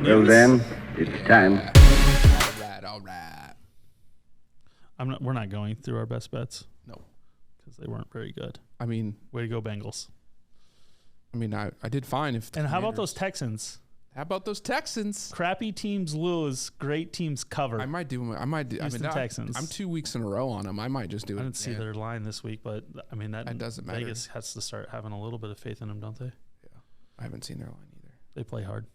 news. Well then, it's time. All right. We're not going through our best bets. No. Because they weren't very good. I mean, way to go, Bengals. I did fine. And how about those Texans? How about those Texans? Crappy teams lose, great teams cover. I might do. Texans. I'm 2 weeks in a row on them. I might just do it. I didn't see their line this week, but that doesn't matter. Vegas has to start having a little bit of faith in them, don't they? Yeah, I haven't seen their line either. They play hard.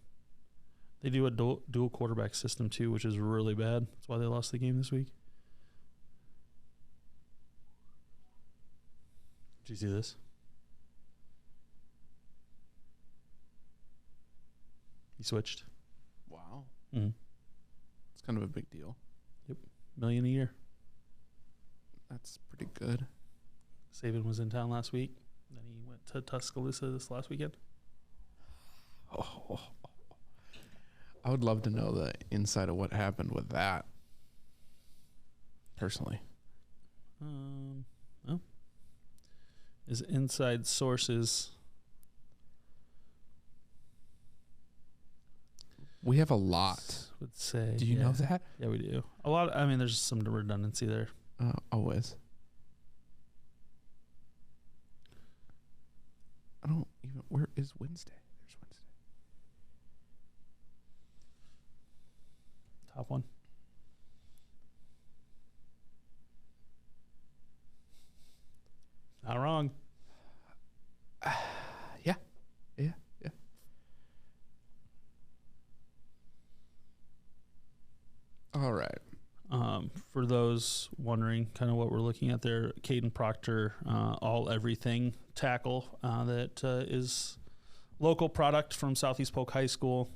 They do a dual quarterback system too, which is really bad. That's why they lost the game this week. Did you see this? He switched. Wow. Mm-hmm. It's kind of a big deal. Yep. $1 million a year. That's pretty good. Saban was in town last week. Then he went to Tuscaloosa this last weekend. Oh. I would love to know the inside of what happened with that. Personally. Well, his inside sources. We have a lot. Would say. Do you know that? Yeah, we do. A lot. There's some redundancy there. Always. I don't even. Where is Wednesday? There's Wednesday. Top one. Not wrong. Yeah. All right. For those wondering kind of what we're looking at there, Caden Proctor, all everything tackle that is local product from Southeast Polk High School,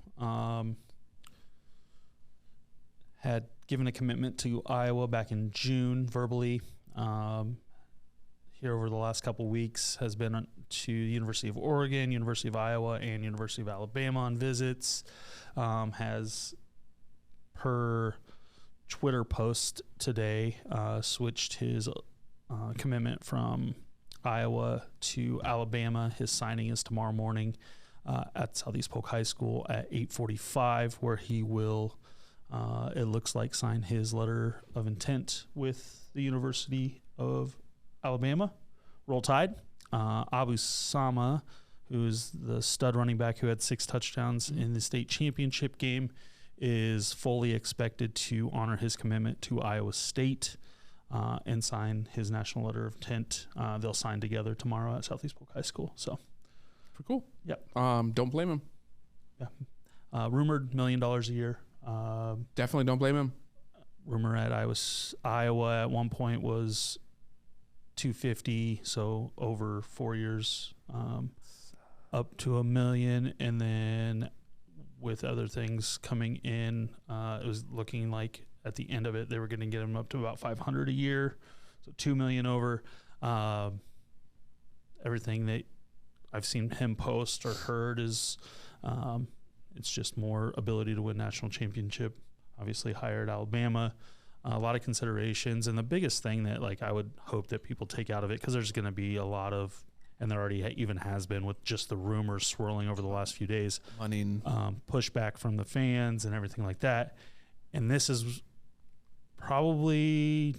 had given a commitment to Iowa back in June verbally. Here over the last couple weeks has been to the University of Oregon, University of Iowa, and University of Alabama on visits. Has, per Twitter post today, switched his commitment from Iowa to Alabama. His signing is tomorrow morning at Southeast Polk High School at 8:45, where he will, it looks like, sign his letter of intent with the University of Alabama. Roll Tide. Abu Sama, who's the stud running back who had 6 touchdowns in the state championship game, is fully expected to honor his commitment to Iowa State and sign his national letter of intent. They'll sign together tomorrow at Southeast Polk High School. So, pretty cool. Yep. Don't blame him. Yeah. Rumored $1 million a year. Definitely don't blame him. Rumor at Iowa at one point was $250, so over 4 years, up to $1 million, and then with other things coming in, it was looking like at the end of it they were going to get him up to about $500 a year, so $2 million over. Everything that I've seen him post or heard is it's just more ability to win national championship. Obviously hired Alabama. A lot of considerations, and the biggest thing that I would hope that people take out of it, because there's going to be a lot of, and there already even has been with just the rumors swirling over the last few days, pushback from the fans and everything like that. And this is probably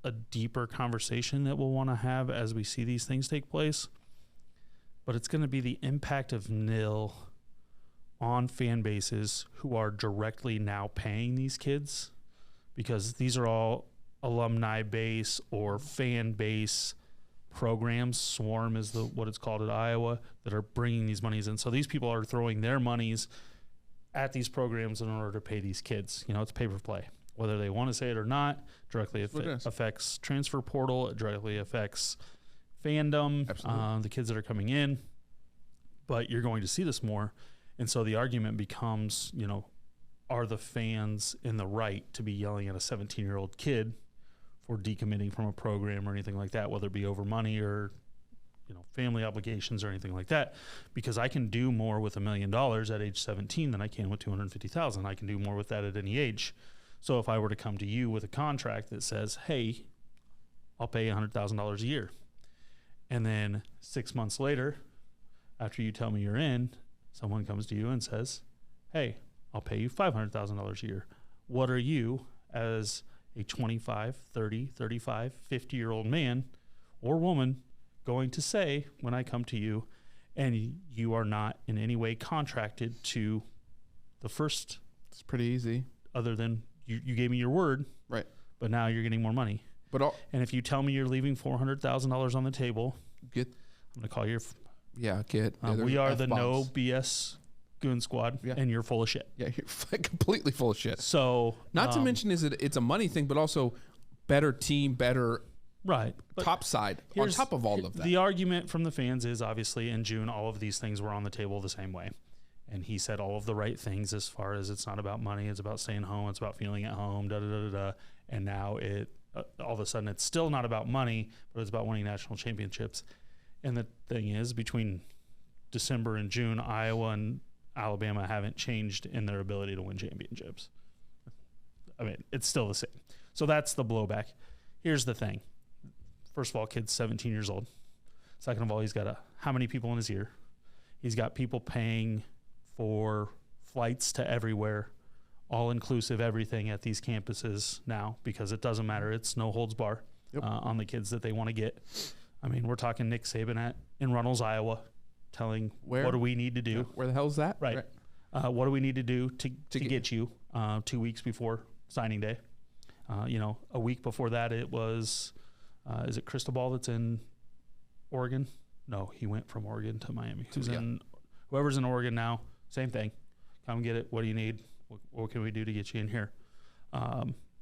a deeper conversation that we'll want to have as we see these things take place. But it's going to be the impact of NIL on fan bases who are directly now paying these kids, because these are all alumni base or fan base programs. Swarm is what it's called at Iowa, that are bringing these monies in. So these people are throwing their monies at these programs in order to pay these kids. It's pay for play, whether they want to say it or not. Directly affects transfer portal. It directly affects fandom, the kids that are coming in. But you're going to see this more. And so the argument becomes, are the fans in the right to be yelling at a 17-year-old kid for decommitting from a program or anything like that, whether it be over money or, family obligations or anything like that? Because I can do more with $1 million at age 17 than I can with $250,000. I can do more with that at any age. So if I were to come to you with a contract that says, hey, I'll pay $100,000 a year, and then 6 months later, after you tell me you're in, someone comes to you and says, hey, I'll pay you $500,000 a year. What are you as a 25, 30, 35, 50-year-old man or woman going to say when I come to you and you are not in any way contracted to the first? It's pretty easy. Other than you gave me your word. Right. But now you're getting more money. And if you tell me you're leaving $400,000 on the table, I'm going to call you. We are the no BS Goon Squad, and you're full of shit. Yeah, you're completely full of shit. So, not to mention it's a money thing, but also better team, better top side on top of all of that. The argument from the fans is obviously in June, all of these things were on the table the same way. And he said all of the right things as far as it's not about money, it's about staying home, it's about feeling at home, And now all of a sudden it's still not about money, but it's about winning national championships. And the thing is, between December and June, Iowa and Alabama haven't changed in their ability to win championships. I mean, it's still the same. So that's the blowback. Here's the thing. First of all, kid's 17 years old. Second of all, he's got how many people in his ear? He's got people paying for flights to everywhere, all-inclusive everything at these campuses now, because it doesn't matter. It's no holds bar on the kids that they want to get. I mean, we're talking Nick Saban in Runnels, Iowa, telling what do we need to do. Yeah. Where the hell's that? Right. What do we need to do to get you 2 weeks before signing day? A week before that, it was, is it Cristobal that's in Oregon? No, he went from Oregon to Miami. Whoever's in Oregon now, same thing. Come get it. What do you need? What can we do to get you in here?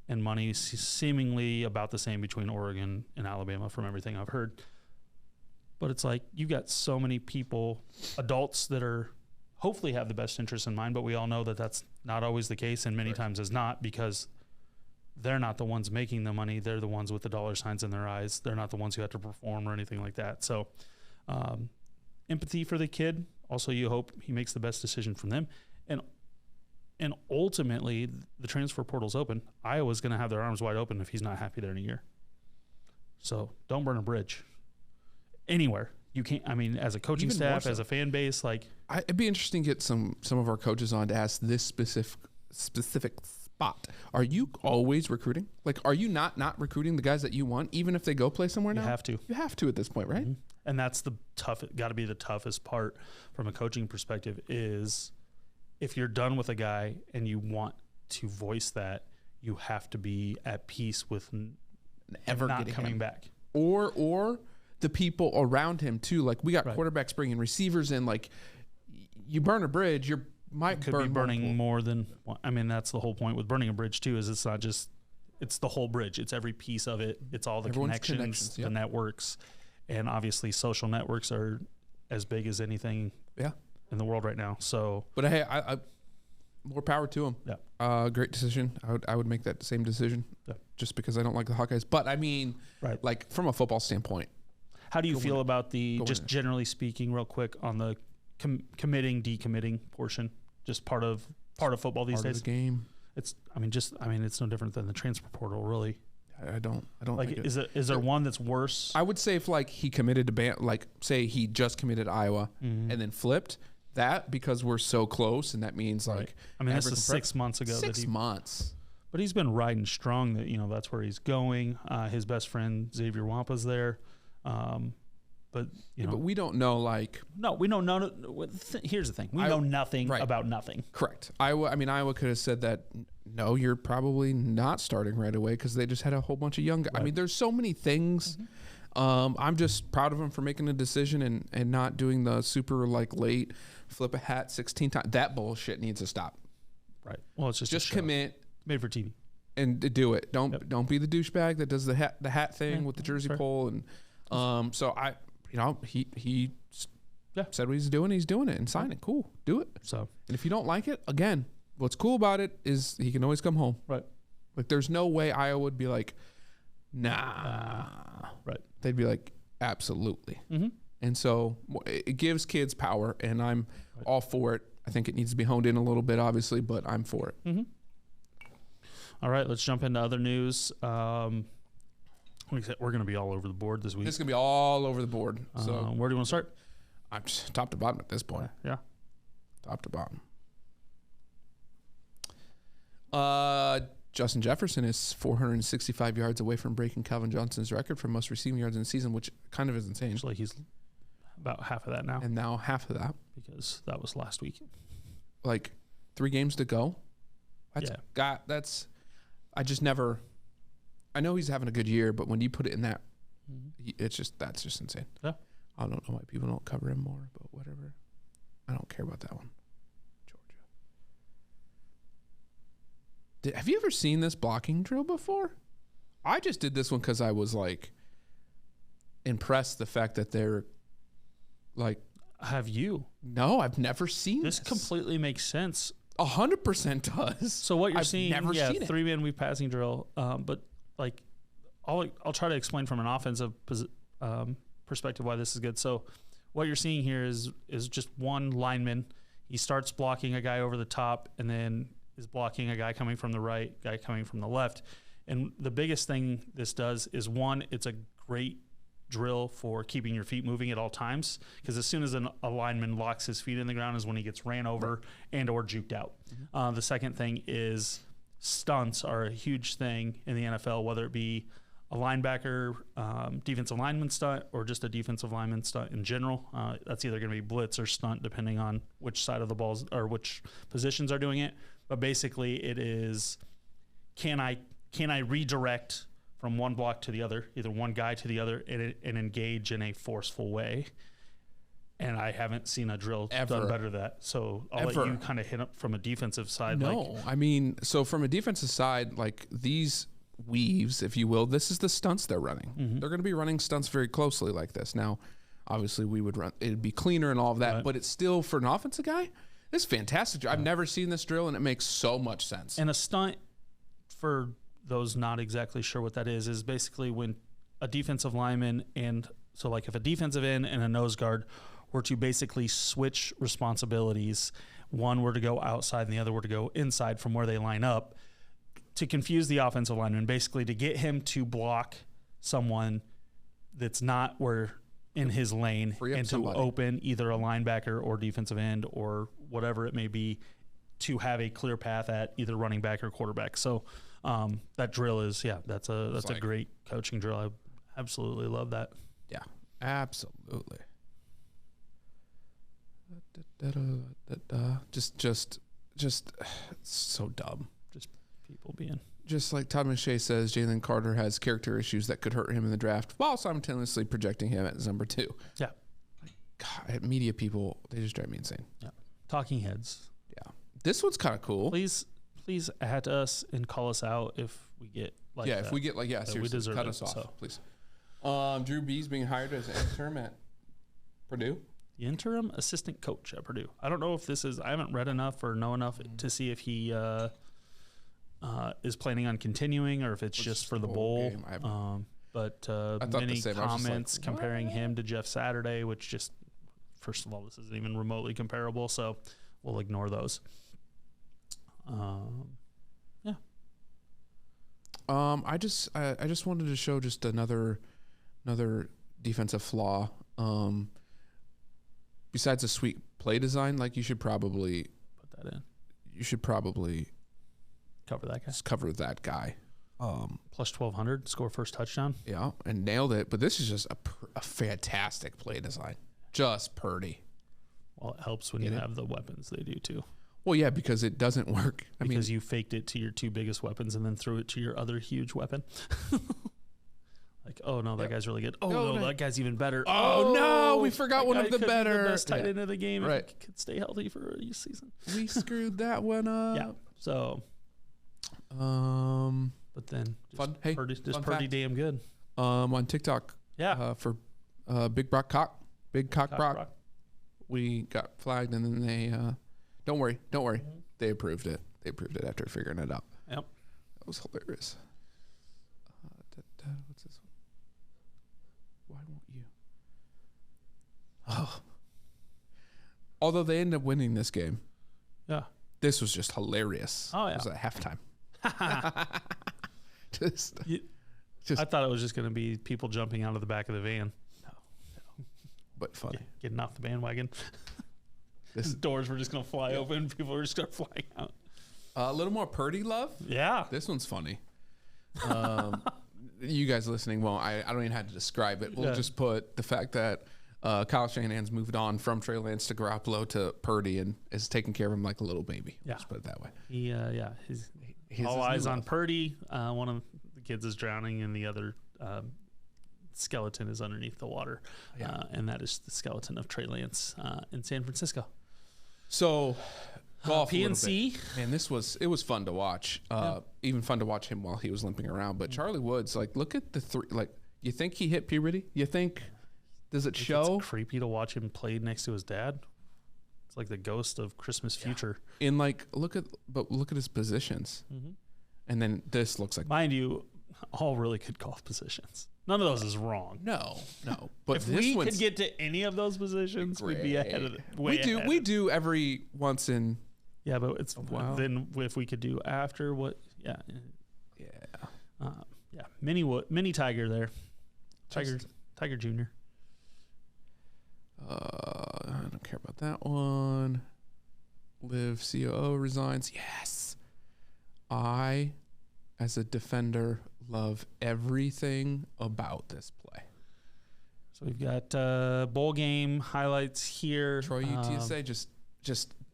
And money seemingly about the same between Oregon and Alabama from everything I've heard. But it's like you've got so many people, adults that are hopefully have the best interests in mind, but we all know that that's not always the case, and many times is not, because they're not the ones making the money. They're the ones with the dollar signs in their eyes. They're not the ones who have to perform or anything like that. So empathy for the kid. Also, you hope he makes the best decision from them. And ultimately, the transfer portal's open. Iowa's going to have their arms wide open if he's not happy there in a year. So don't burn a bridge anywhere. You can't. I mean, as a coaching staff, as a fan base, it'd be interesting to get some of our coaches on to ask this specific spot. Are you always recruiting? Like, are you not recruiting the guys that you want, even if they go play somewhere now? You have to. You have to at this point, right? Mm-hmm. And that's got to be the toughest part from a coaching perspective is if you're done with a guy and you want to voice that, you have to be at peace with never not coming back. Or the people around him too. Like, we got quarterbacks bringing receivers in. Like, you burn a bridge, you could be burning more than. I mean, that's the whole point with burning a bridge too. Is it's not just, it's the whole bridge. It's every piece of it. It's all the connections, the networks, and obviously social networks are as big as anything. Yeah. In the world right now. So, but hey, I more power to him. Yeah. Great decision. I would make that same decision. Yeah. Just because I don't like the Hawkeyes. But I mean, like, from a football standpoint, how do you feel about generally speaking, real quick, on the committing, decommitting portion? Just part of football these days. Part of the game. It's no different than the transfer portal, really. I don't like it. Is there one that's worse? I would say if he committed to say he just committed Iowa and then flipped that, because we're so close, and that means this is 6 months ago. 6 months. But he's been riding strong. That that's where he's going. His best friend Xavier Wampa's there. But we don't know. We know none. Here's the thing: we know nothing about nothing. Correct. Iowa could have said that. No, you're probably not starting right away because they just had a whole bunch of young guys. I mean, there's so many things. I'm just proud of him for making a decision and not doing the super late flip a hat 16 times. That bullshit needs to stop. Right. Well, it's just commit. Made for TV. And do it. Don't be the douchebag that does the hat thing with the jersey pull and so he said what he's doing. He's doing it and sign it. Cool. Do it. So, and if you don't like it, again, what's cool about it is he can always come home. Right. Like, there's no way Iowa would be like, nah. Right. They'd be like, absolutely. Mm-hmm. And so it gives kids power, and I'm all for it. I think it needs to be honed in a little bit, obviously, but I'm for it. Mm-hmm. All right, let's jump into other news. Like I said, we're going to be all over the board this week. It's going to be all over the board. So where do you want to start? I'm just top to bottom at this point. Yeah. Top to bottom. Justin Jefferson is 465 yards away from breaking Calvin Johnson's record for most receiving yards in the season, which kind of is insane. Actually, he's about half of that now. And now half of that. Because that was last week. Like 3 games to go. I just never, I know he's having a good year, but when you put it in that, that's just insane. Yeah. I don't know why people don't cover him more, but whatever. I don't care about that one. Have you ever seen this blocking drill before? I just did this one because I was like impressed the fact that they're like. Have you? No, I've never seen this. This completely makes sense. 100% does. So what you're seeing, never seen it. 3-man weave passing drill. But like, I'll try to explain from an offensive perspective why this is good. So what you're seeing here is just one lineman. He starts blocking a guy over the top, and then is blocking a guy coming from the right, guy coming from the left. And the biggest thing this does is, one, it's a great drill for keeping your feet moving at all times, because as soon as a lineman locks his feet in the ground is when he gets ran over and or juked out. The second thing is stunts are a huge thing in the NFL, whether it be a linebacker, defensive lineman stunt, or just a defensive lineman stunt in general. That's either going to be blitz or stunt, depending on which side of the balls or which positions are doing it. But basically, it is, can I redirect from one block to the other, either one guy to the other, and engage in a forceful way? And I haven't seen a drill done better than that. So I'll let you kind of hit up from a defensive side. No, I mean, so from a defensive side, like these weaves, if you will, this is the stunts they're running. They're going to be running stunts very closely like this. Now, obviously, we would run, it'd be cleaner and all of that, but it's still, for an offensive guy, it's fantastic. I've never seen this drill, and it makes so much sense. And a stunt, for those not exactly sure what that is basically when a defensive lineman, and so like if a defensive end and a nose guard were to basically switch responsibilities, one were to go outside and the other were to go inside from where they line up, to confuse the offensive lineman, basically to get him to block someone that's not in his lane, and to open either a linebacker or defensive end or whatever it may be, to have a clear path at either running back or quarterback. So that drill is, that's a great coaching drill. I absolutely love that. Yeah, absolutely. Just so dumb. Just people being. Just like Todd McShay says, Jalen Carter has character issues that could hurt him in the draft, while simultaneously projecting him as number 2. Yeah. God, media people, they just drive me insane. Yeah. Talking heads. Yeah. This one's kind of cool. Please at us and call us out if we get like that. If we get seriously, we deserve cut us off, please. Drew B's being hired as an intern at Purdue. The interim assistant coach at Purdue. I don't know if this is, I haven't read enough or know enough to see if he is planning on continuing or if it's just for the bowl. But many comments comparing him to Jeff Saturday, which just, first of all, this isn't even remotely comparable, so we'll ignore those. I just wanted to show just another defensive flaw. Besides a sweet play design, like you should probably put that in. You should probably cover that guy. Cover that guy. Plus 1,200, score first touchdown. Yeah, and nailed it. But this is just a fantastic play design. Just Purdy. Well, it helps when you have the weapons they do too. Well, yeah, because it doesn't work. Because you faked it to your 2 biggest weapons and then threw it to your other huge weapon. Like, oh no, that guy's really good. Oh no, that guy's even better. Oh no, we forgot one of the better. The best tight end of the game. Right. If he could stay healthy for a season. We screwed that one up. Yeah. So. But then, Purdy damn good. On TikTok. Yeah. For Big Cock Brock. We got flagged, and then they. Don't worry. Mm-hmm. They approved it. After figuring it out. Yep. That was hilarious. What's this one? Why won't you? Oh. Although they ended up winning this game. Yeah. This was just hilarious. Oh, yeah. It was at halftime. I thought it was just going to be people jumping out of the back of the van. No. But funny. Getting off the bandwagon. The doors were just going to fly open. People were just going to fly out. A little more Purdy love. Yeah. This one's funny. You guys listening won't. I don't even have to describe it. We'll just put the fact that Kyle Shanahan's moved on from Trey Lance to Garoppolo to Purdy and is taking care of him like a little baby. Yeah. Let's put it that way. He's all eyes on Purdy. One of the kids is drowning, and the other skeleton is underneath the water. Yeah. And that is the skeleton of Trey Lance in San Francisco. So, golf PNC. Man, it was fun to watch. Even fun to watch him while he was limping around. But Charlie Woods, like, look at the three. Like, you think he hit puberty? You think? Does it show? It's creepy to watch him play next to his dad. It's like the ghost of Christmas future. And like, look at his positions. Mm-hmm. And then this looks like, mind you, all really good golf positions. None of those is wrong. No. But if we could get to any of those positions, we'd be ahead of it. We do every once in. Yeah, but it's then if we could do after what? Yeah. Mini Tiger there. Tiger Jr. I don't care about that one. Liv COO resigns. Yes. I, as a defender, love everything about this play. So we've got bowl game highlights here. Troy UTSA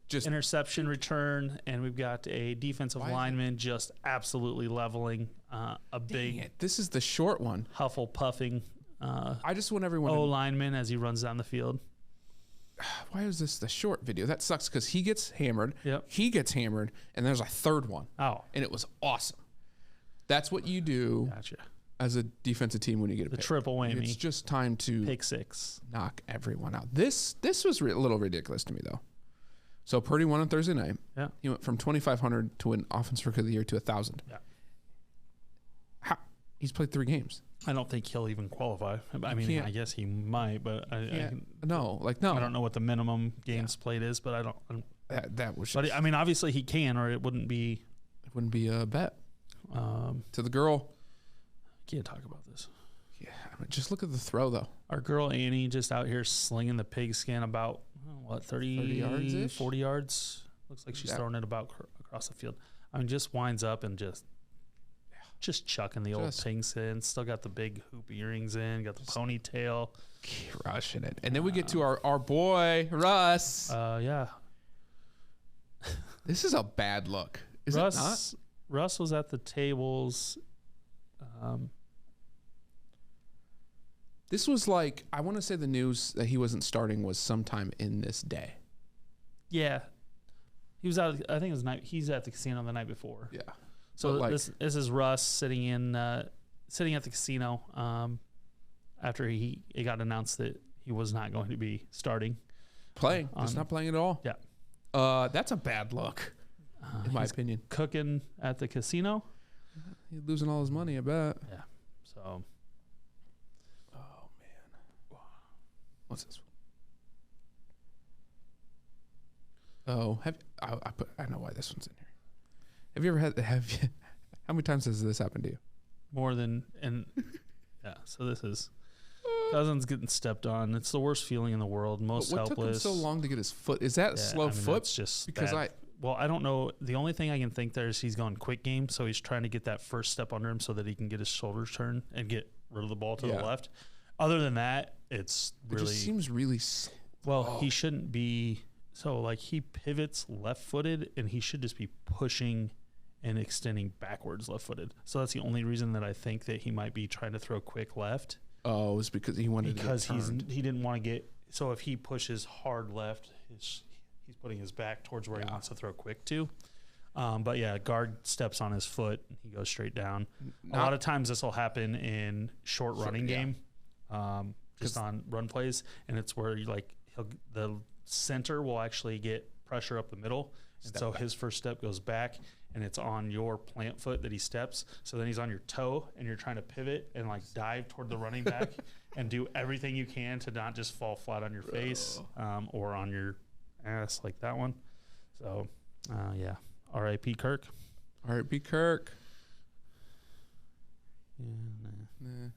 just interception return, and we've got a defensive lineman just absolutely leveling a big. This is the short one. Huffle puffing. I just want everyone. Lineman as he runs down the field. Why is this the short video? That sucks because he gets hammered. Yep. He gets hammered, and there's a third one. Oh. And it was awesome. That's what you do as a defensive team when you get a pick. The triple whammy. It's just time to pick six. Knock everyone out. This was a little ridiculous to me, though. So Purdy won on Thursday night. Yeah. He went from 2,500 to win Offensive Rookie of the Year to 1,000. Yeah. How? He's played 3 games. I don't think he'll even qualify. I mean, I guess he might, but no. I don't know what the minimum games played is, but I don't. That was. But I mean, obviously he can, or it wouldn't be. It wouldn't be a bet. To the girl. Can't talk about this. Yeah, I mean, just look at the throw though. Our girl Annie just out here slinging the pigskin about 30 yards, 40 yards. Looks like she's throwing it about across the field. I mean, just winds up and just chucking the old pigskin. Still got the big hoop earrings in. Got the ponytail. Crushing it. And then we get to our boy Russ. Yeah. This is a bad look. Is it not? Russ was at the tables. This was like, I want to say the news that he wasn't starting was sometime in this day. Yeah. He was out, I think it was he's at the casino the night before. Yeah. So this is Russ sitting at the casino after it got announced that he was not going to be starting. Playing. He's not playing at all. Yeah. That's a bad look, in my opinion. Cooking at the casino. He's losing all his money, I bet. Yeah. So. Oh, man. What's this one? Oh, I know why this one's in here. Have you ever how many times has this happened to you? More than, yeah. So this is Cousins getting stepped on. It's the worst feeling in the world. Most what helpless. Took him so long to get his foot? Is that a slow foot? It's just because bad. I don't know. The only thing I can think there is he's going quick game, so he's trying to get that first step under him so that he can get his shoulders turned and get rid of the ball to the left. Other than that, it just seems really slow. Well, he shouldn't be. So like he pivots left-footed, and he should just be pushing and extending backwards left-footed. So that's the only reason that I think that he might be trying to throw quick left. Oh, it's because he wanted to get turned. He didn't want to get. So if he pushes hard left, he's putting his back towards where he wants to throw quick to. But yeah, guard steps on his foot, he goes straight down. A lot of times this will happen in short running game, just on run plays, and it's where the center will actually get pressure up the middle, and so his first step goes back, and it's on your plant foot that he steps. So then he's on your toe, and you're trying to pivot and dive toward the running back and do everything you can to not just fall flat on your face or on your ass like that one. So, yeah. R.I.P. Kirk. R.I.P. Kirk. Yeah, nah.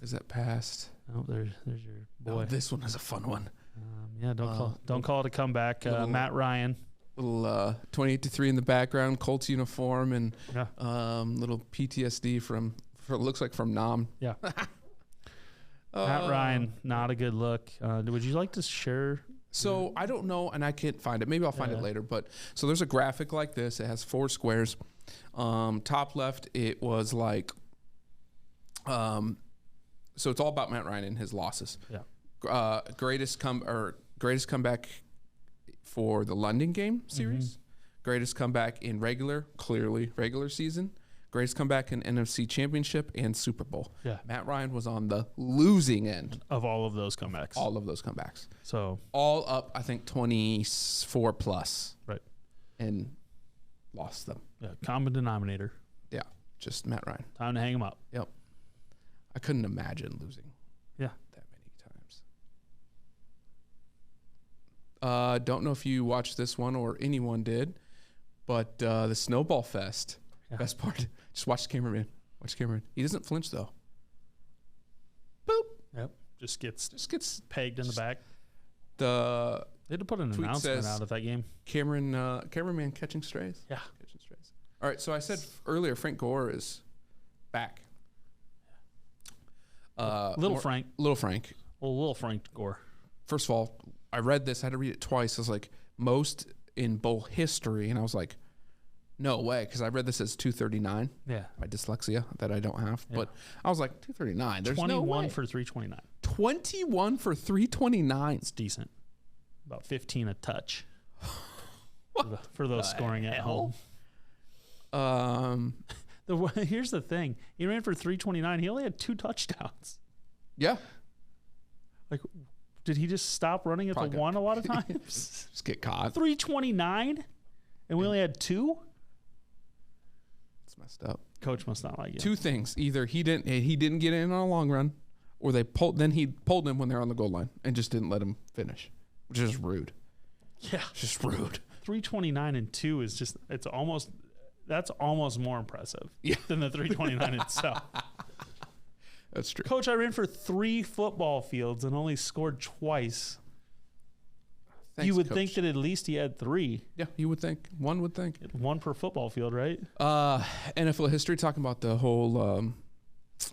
Is that past? Oh, there's your boy. Oh, this one is a fun one. Yeah, don't call it a comeback. Matt Ryan. Little 28-3 in the background, Colts uniform, and Yeah. little PTSD from looks like from Nam. Yeah. Matt Ryan, not a good look. Would you like to share? So I don't know, and I can't find it. Maybe I'll find it later. But so there's a graphic like this. It has 4 squares. Top left, it was like, so it's all about Matt Ryan and his losses. Yeah. Greatest comeback for the London game series. Greatest comeback in regular season. Greatest comeback in NFC Championship and Super Bowl. Yeah. Matt Ryan was on the losing end Of all of those comebacks. all of those comebacks. So, All up, I think 24 plus. right. And lost them. Yeah. Common denominator. Yeah, just Matt Ryan. Time to hang him up. Yep. I couldn't imagine losing Yeah. that many times. Don't know if you watched this one or anyone did, but the Snowball Fest. Yeah. Best part. Just watch the cameraman. Watch the cameraman. He doesn't flinch though. Boop. Yep. Just gets Gets pegged in the back. the They had to put an Tweet announcement says- out of that game. cameraman catching strays. Yeah. Catching strays. All right. So I said earlier, Frank Gore is back. Little Frank. Little Frank. Well, Little Frank Gore. First of all, I read this. I had to read it twice. I was like, most in bowl history, and I was like, no way, because I read this as 239. Yeah. My dyslexia that I don't have, Yeah. but I was like 239. There's 21 no way. for 329. 21 for 329. It's decent. About 15 a touch. for those scoring at home. Here's the thing. He ran for 329. He only had 2 touchdowns. Yeah, Like, did he just stop running at Probably the got- one a lot of times? just get caught. 329? And we only had 2? It's messed up. Coach must not like it. 2 things: either he didn't get in on a long run, or he pulled him when they're on the goal line and just didn't let him finish, which is rude. Yeah. Just rude. 329 and 2 is just, that's almost more impressive than the 329 itself. That's true. Coach, I ran for 3 football fields and only scored twice. Thanks, you would Coach. think that at least he had 3. Yeah, you would think. One would think. 1 per football field, right? NFL history, talking about the whole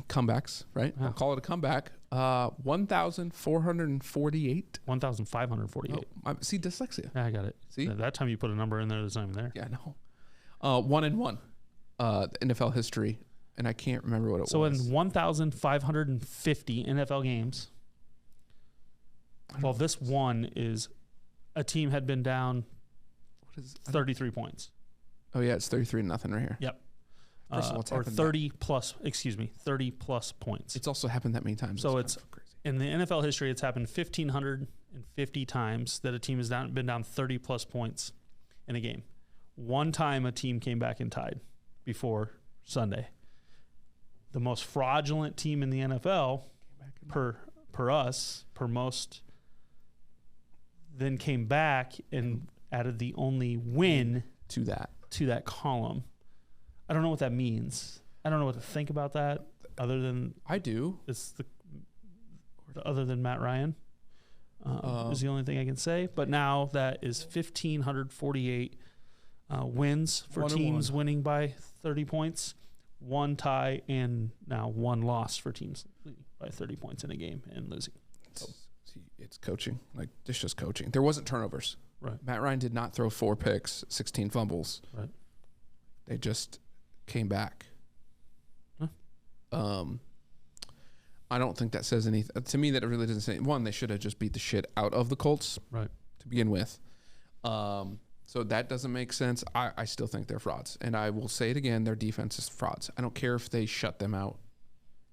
comebacks, right? Yeah. I'll call it a comeback. 1,448. 1,548. See, dyslexia. Yeah, I got it. See? That time you put a number in there that's not even there. Yeah, no. 1-1. NFL history, and I can't remember what it So was. in 1,550 NFL games, well, this one is a team had been down What is 33 points. Oh, yeah, it's 33-0 right here. Yep. First of all, it's or happened 30 plus points. It's also happened that many times. So it's kind of crazy. In the NFL history, it's happened 1,550 times that a team has been down 30 plus points in a game. One time a team came back and tied before Sunday. The most fraudulent team in the NFL per most, then came back and added the only win to that. to that column. I don't know what that means. I don't know what to think about that other than I do. it's other than Matt Ryan is the only thing I can say. But now that is 1,548 wins for 1-1. teams winning by 30 points, 1 tie, and now 1 loss for teams by 30 points in a game and losing. It's coaching. Like, it's just coaching. There wasn't turnovers. Right. Matt Ryan did not throw 4 picks, 16 fumbles. Right. They just came back. Huh. I don't think that says anything. To me, that really doesn't say. One, they should have just beat the shit out of the Colts. Right. To begin with. So that doesn't make sense. I still think they're frauds. And I will say it again, their defense is frauds. I don't care if they shut them out.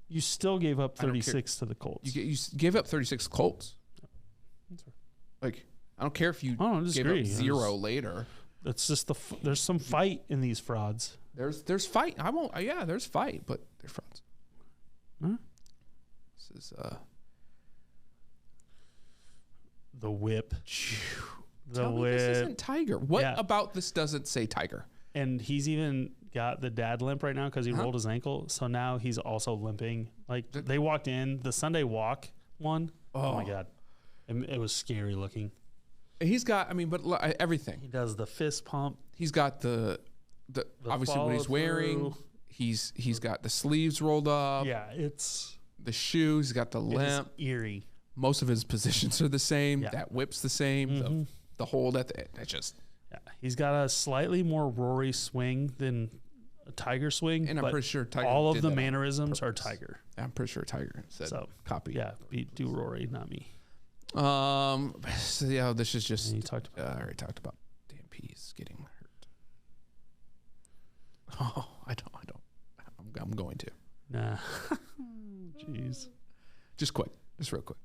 You still gave up I don't 36 to the Colts. You gave up 36 Colts. That's right. Like, I don't care if you I don't gave disagree. up 0 later. That's just there's some fight in these frauds. There's fight. I won't. Yeah, there's fight, but they're frauds. Huh? This is The whip. The Tell me whip. this isn't Tiger. What Yeah. about this doesn't say Tiger? And he's even got the dad limp right now because he rolled his ankle. So now he's also limping. Like, they walked in the Sunday walk one. Oh my God. It was scary looking. He's got, everything. He does the fist pump. He's got the obviously what he's wearing. He's got the sleeves rolled up. Yeah, it's the shoes. He's got the limp. Eerie. Most of his positions are the same. Yeah. That whip's the same. Mm-hmm. The hold at the it's just. Yeah, he's got a slightly more Rory swing than a Tiger swing. And I'm pretty sure Tiger all of the mannerisms are Tiger. I'm pretty sure Tiger said copy. Yeah, do Rory, not me. So yeah, this is just. You talked about. I already talked about Dan Pease getting hurt. Oh, I don't. I'm going to. Nah. Jeez. Just real quick.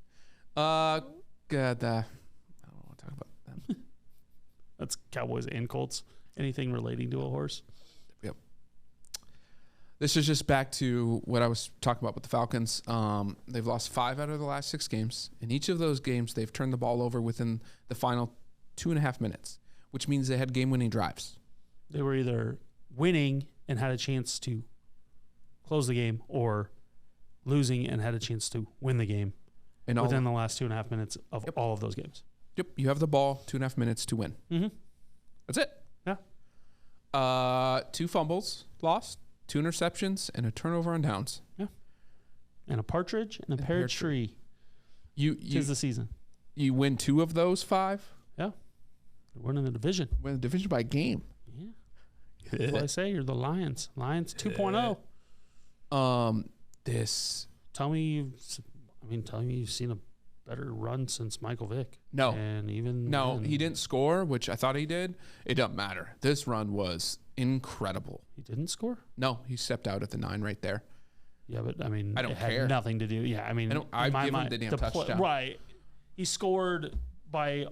God, I don't want to talk about them. That's Cowboys and Colts. Anything relating to a horse? Yep. This is just back to what I was talking about with the Falcons. They've lost 5 out of the last 6 games. In each of those games, they've turned the ball over within the final 2.5 minutes, which means they had game-winning drives. They were either winning and had a chance to close the game, or losing and had a chance to win the game within the last 2.5 minutes of all of those games. Yep. You have the ball, 2.5 minutes to win. Mm-hmm. That's it. Yeah. 2 fumbles lost, 2 interceptions, and a turnover on downs. Yeah. And a partridge and a pear tree. Tis the season. You win 2 of those 5. Yeah. You're winning the division. Win the division by game. Yeah. That's what I say. You're the Lions. Lions 2.0. Tell me you've seen a better run since Michael Vick. No. And even he didn't score, which I thought he did. It doesn't matter. This run was incredible. He didn't score? No, he stepped out at the 9 right there. Yeah, but I don't care. Had nothing to do. Yeah, I'd give him the damn touchdown. Right. He scored by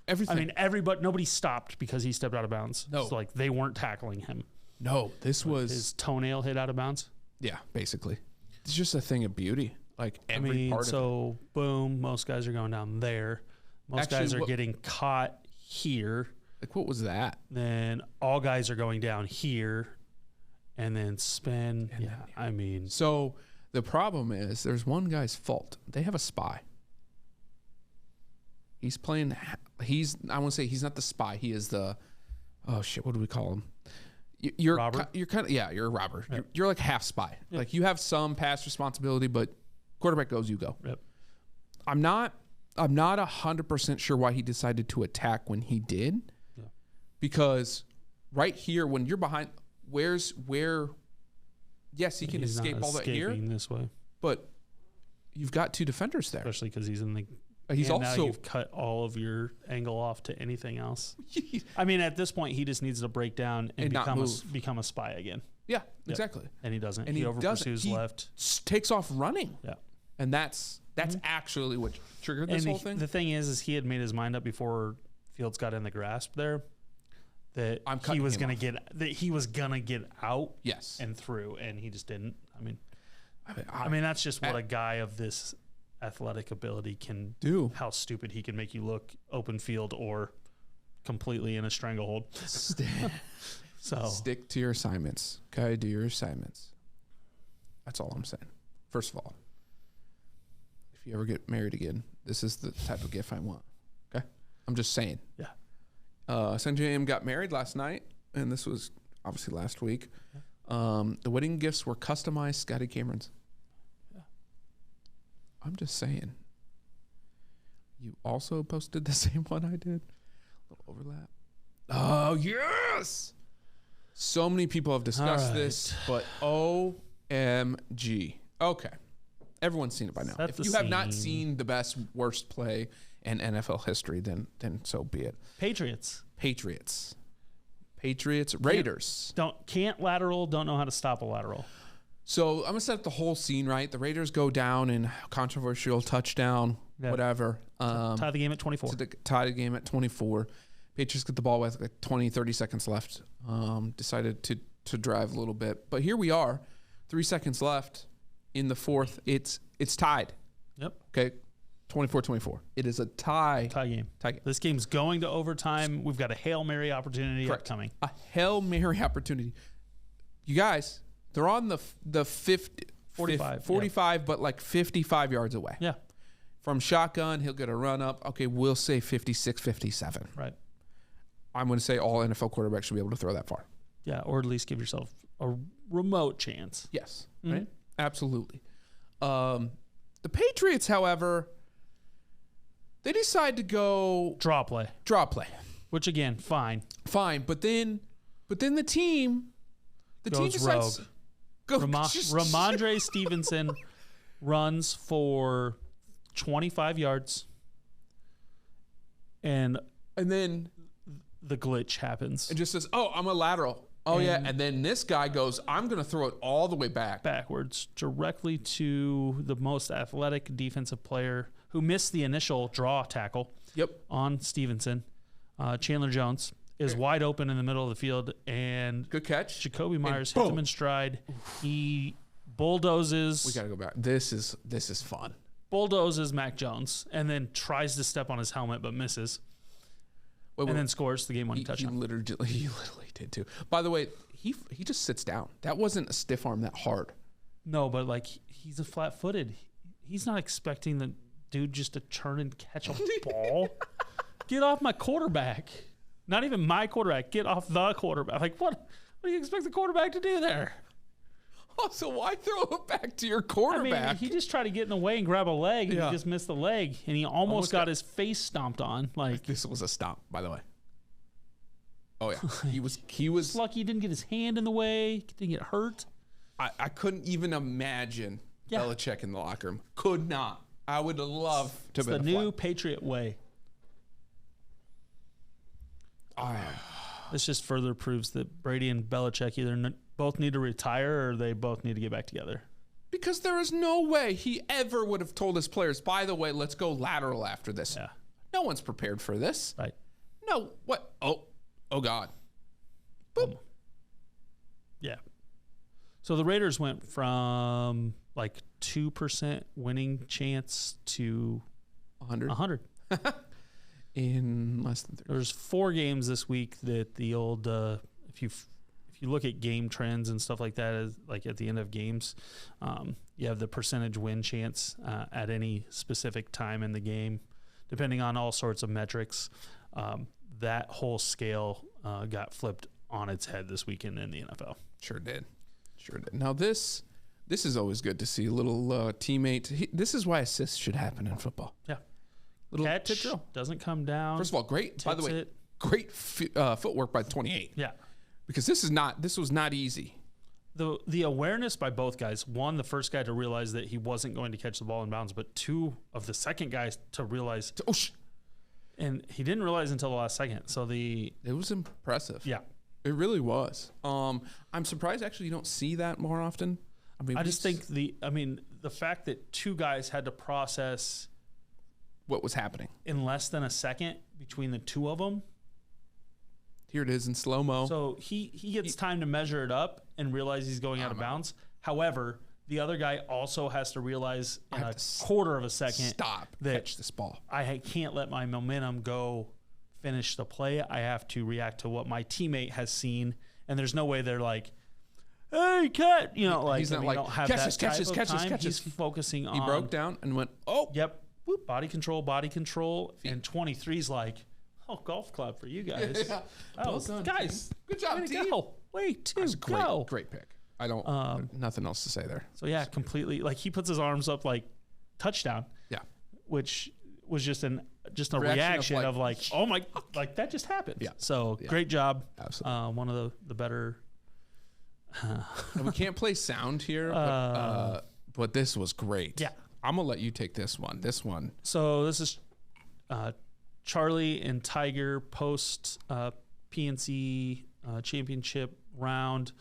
everything. Everybody, nobody stopped because he stepped out of bounds. No. So they weren't tackling him. No, this was his toenail hit out of bounds. Yeah, basically. It's just a thing of beauty. Like every part of it. Boom, most guys are going down there. Most guys are getting caught here. Like, what was that? Then all guys are going down here and then spin. So the problem is there's one guy's fault. They have a spy. He's playing. I want to say he's not the spy. He is the, what do we call him? You're robber? You're kind of, you're a robber. Yep. You're like half spy. Yep. Like you have some pass responsibility, but quarterback goes, you go. Yep. I'm not 100% sure why he decided to attack when he did. Yeah. Because right here, when you're behind, yes, he can escape all that here. This way. But you've got 2 defenders there. Especially because he's in the... He's and also... now you've cut all of your angle off to anything else. At this point, he just needs to break down and become a spy again. Yeah, exactly. And he doesn't. And he over pursues left. Takes off running. Yeah. And that's actually what triggered this whole thing. The thing is he had made his mind up before Fields got in the grasp there that he was gonna get out. Yes. And through, and he just didn't. That's just what a guy of this athletic ability can do. How stupid he can make you look open field or completely in a stranglehold. So stick to your assignments. Okay, do your assignments. That's all I'm saying. First of all, if you ever get married again, this is the type of gift I want. Okay, I'm just saying. Yeah. Sanjay M got married last night, and this was obviously last week. The wedding gifts were customized Scotty Cameron's. Yeah. I'm just saying. You also posted the same one I did. A little overlap. Oh, yes! So many people have discussed this, but OMG. Okay. Everyone's seen it by now. If you have not seen the best, worst play in NFL history, then so be it. Patriots. Raiders. Can't lateral, don't know how to stop a lateral. So I'm going to set up the whole scene, right? The Raiders go down in controversial touchdown, whatever. Tie the game at 24. Tie the game at 24. Patriots get the ball with like 20, 30 seconds left. Decided to drive a little bit. But here we are, 3 seconds left in the fourth. It's tied. Yep. Okay, 24-24. It is a tie. Tie game. This game's going to overtime. We've got a Hail Mary opportunity upcoming. A Hail Mary opportunity. You guys, they're on the 45, but like 55 yards away. Yeah. From shotgun, he'll get a run up. Okay, we'll say 56, 57. Right. I'm going to say all NFL quarterbacks should be able to throw that far. Yeah, or at least give yourself a remote chance. Yes. Mhm. Right? Absolutely. The Patriots, however, they decide to go Draw play, draw play. which again, fine. Fine, but then the team Goes decides rogue. go Ramondre Stevenson runs for 25 yards, and then the glitch happens it just says, "Oh, I'm a lateral." Oh yeah, and then this guy goes, "I'm going to throw it all the way backwards directly to the most athletic defensive player who missed the initial draw tackle. Yep. On Stevenson. Chandler Jones is wide open in the middle of the field, and Good catch. Jacoby Myers boom. hits him in stride. He bulldozes. We got to go back. This is fun. Bulldozes Mac Jones, and then tries to step on his helmet but misses, Wait, and then scores the game-winning he touchdown. literally did too. By the way, he just sits down. That wasn't a stiff arm that hard. No, but like he's a flat-footed. He's not expecting the dude just to turn and catch a ball. Get off my quarterback. Not even my quarterback. Get off the quarterback. Like what do you expect the quarterback to do there? Oh, so why throw it back to your quarterback? I mean, he just tried to get in the way and grab a leg, and Yeah. he just missed the leg, and he almost got his face stomped on. Like This was a stomp, by the way. Oh yeah, he was. it's lucky he didn't get his hand in the way, didn't get hurt. I couldn't even imagine Yeah. Belichick in the locker room. Could not. I would love to It's be the new Patriot way. This just further proves that Brady and Belichick either both need to retire or they both need to get back together. Because there is no way he ever would have told his players, by the way, let's go lateral after this. Yeah. No one's prepared for this. Right. No, what? Oh God. Boop. Yeah. So the Raiders went from like 2% winning chance to 100 100. in less than 30. There's 4 games this week that the old if you look at game trends and stuff like that, as like at the end of games, you have the percentage win chance at any specific time in the game, depending on all sorts of metrics. That whole scale got flipped on its head this weekend in the NFL. Sure did. Now this is always good to see. A little teammate. This is why assists should happen in football. Yeah. Little Catch tit drill. doesn't come down. First of all, great. By the tips way, it. great footwork by 28. Yeah. Because this was not easy. The awareness by both guys. One, the first guy to realize that he wasn't going to catch the ball in bounds, but two of the second guys to realize. And he didn't realize until the last second. So it was impressive. Yeah. It really was. I'm surprised actually you don't see that more often. I mean, I just think the fact that two guys had to process what was happening in less than a second between the two of them. Here it is in slow-mo. So he gets time to measure it up and realize he's going out of bounds. However, the other guy also has to realize in a quarter of a second catch this ball. I can't let my momentum go finish the play. I have to react to what my teammate has seen, and there's no way they're like, "Hey, cat!" You know, like he's not like don't have catches. time. He's focusing on. He broke down and went, "Oh, yep, whoop, body control," and 23's like, "Oh, golf club for you guys." Yeah. Oh, done, guys, team. Good job, team. Go. Way to That's go. Great pick. I don't. Nothing else to say there. So yeah, completely. Like he puts his arms up like touchdown. Yeah. Which was just a reaction of like, oh my, like that just happened. Yeah. So great job. Absolutely. One of the better. We can't play sound here, but this was great. Yeah. I'm gonna let you take this one. So this is Charlie and Tiger post PNC championship round.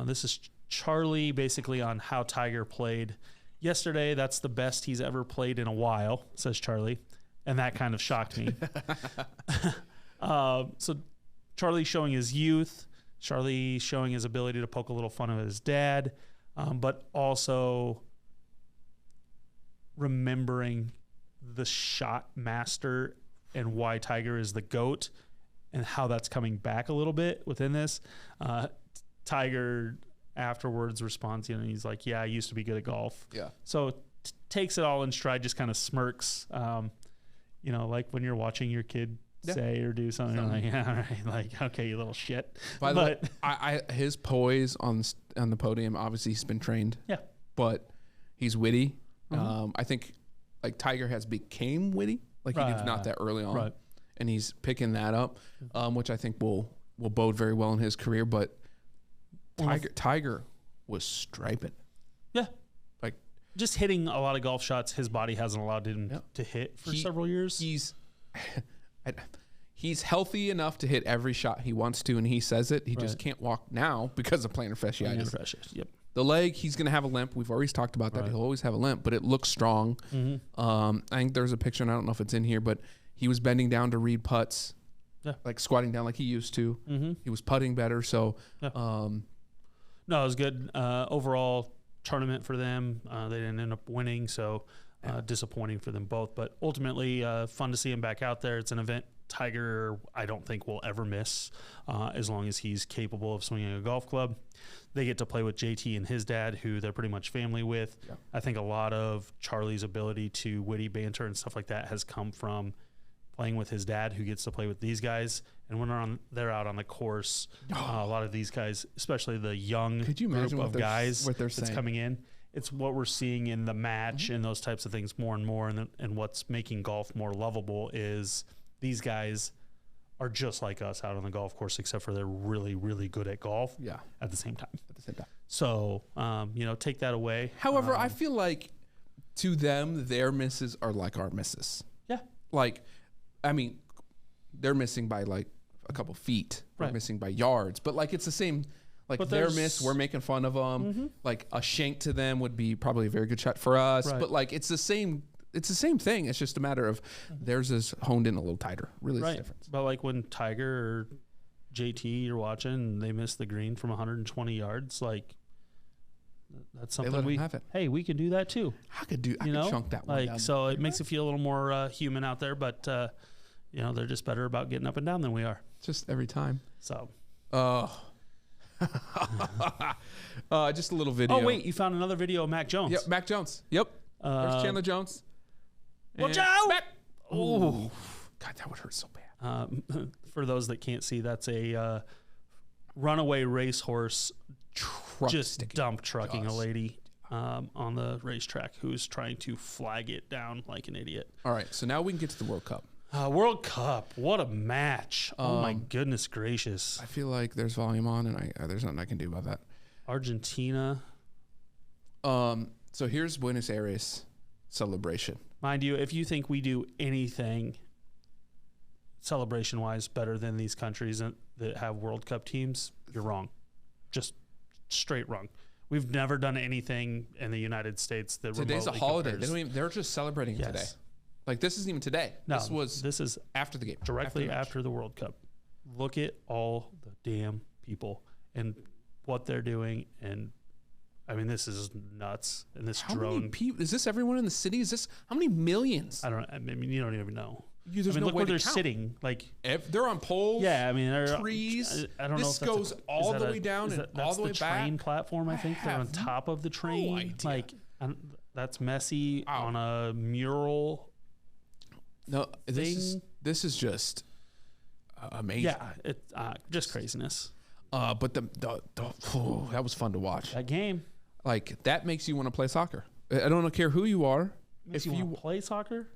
This is Charlie basically on how Tiger played yesterday. That's the best he's ever played in a while, says Charlie. And that kind of shocked me. So Charlie showing his youth, Charlie showing his ability to poke a little fun of his dad, but also remembering the shot master and why Tiger is the GOAT and how that's coming back a little bit within this. Tiger afterwards responds, he's like, yeah, I used to be good at golf. Yeah. So takes it all in stride, just kind of smirks. You know, like when you're watching your kid say or do something, you're like, yeah, all right, like, okay, you little shit. By the way, his poise on the podium, obviously he's been trained. Yeah. But he's witty. I think like Tiger has became witty. Like he did not that early on. Right. And he's picking that up, which I think will bode very well in his career. But Tiger was striping. Yeah. Like just hitting a lot of golf shots his body hasn't allowed him to hit for several years. He's healthy enough to hit every shot he wants to, and he says it. He just can't walk now because of plantar fasciitis. Yep. The leg, he's going to have a limp. We've always talked about that. He'll always have a limp, but it looks strong. I think there's a picture, and I don't know if it's in here, but he was bending down to read putts, like squatting down like he used to. He was putting better. So, no, it was good. Overall tournament for them. They didn't end up winning, so disappointing for them both. But ultimately, fun to see him back out there. It's an event Tiger, I don't think, will ever miss as long as he's capable of swinging a golf club. They get to play with JT and his dad, who they're pretty much family with. Yeah. I think a lot of Charlie's ability to witty banter and stuff like that has come from playing with his dad, who gets to play with these guys. And when they're out on the course, a lot of these guys, especially the young group of guys that's coming in, it's what we're seeing in the match and those types of things more and more. And what's making golf more lovable is these guys are just like us out on the golf course, except for they're really, really good at golf. Yeah. At the same time. So, take that away. However, I feel like to them, their misses are like our misses. Yeah. Like, I mean, they're missing by like a couple feet. We're missing by yards, but like it's the same. Like their miss, we're making fun of them. Like a shank to them would be probably a very good shot for us. Right. But like it's the same. It's the same thing. It's just a matter of theirs is honed in a little tighter. Really, is the difference. But like when Tiger or JT you're watching, and they miss the green from 120 yards, like that's something we have it. Hey, we can do that too. I could chunk that one down. So it makes it feel a little more human out there. But they're just better about getting up and down than we are. Just every time. So. Just a little video. Oh wait, you found another video of Mac Jones. Yep, Mac Jones. Yep. There's Chandler Jones. Watch out! Oh, God, that would hurt so bad. For those that can't see, that's a runaway racehorse just dump trucking a lady on the racetrack who's trying to flag it down like an idiot. All right, so now we can get to the World Cup. World Cup, what a match. Oh, my goodness gracious. I feel like there's volume on, and there's nothing I can do about that. Argentina. So here's Buenos Aires celebration. Mind you, if you think we do anything celebration-wise better than these countries that have World Cup teams, you're wrong. Just straight wrong. We've never done anything in the United States that today's a holiday. They're just celebrating today. Like this isn't even today. No, this is after the game. Directly after the World Cup. Look at all the damn people and what they're doing, and I mean, this is nuts. And this how drone. Many people, is this everyone in the city? Is this how many millions? I mean, you don't even know. There's no look way where to they're count. Sitting. Like they're on poles. Yeah, I mean, they're trees. I don't this know. If goes all the way down and all the way back. That's the train platform. I think they're on top of the train. No idea. Like that's messy on a mural. No, this is just amazing. Yeah, it's just craziness. But that was fun to watch. That game, like that makes you want to play soccer. I don't care who you are. Makes you want to play soccer.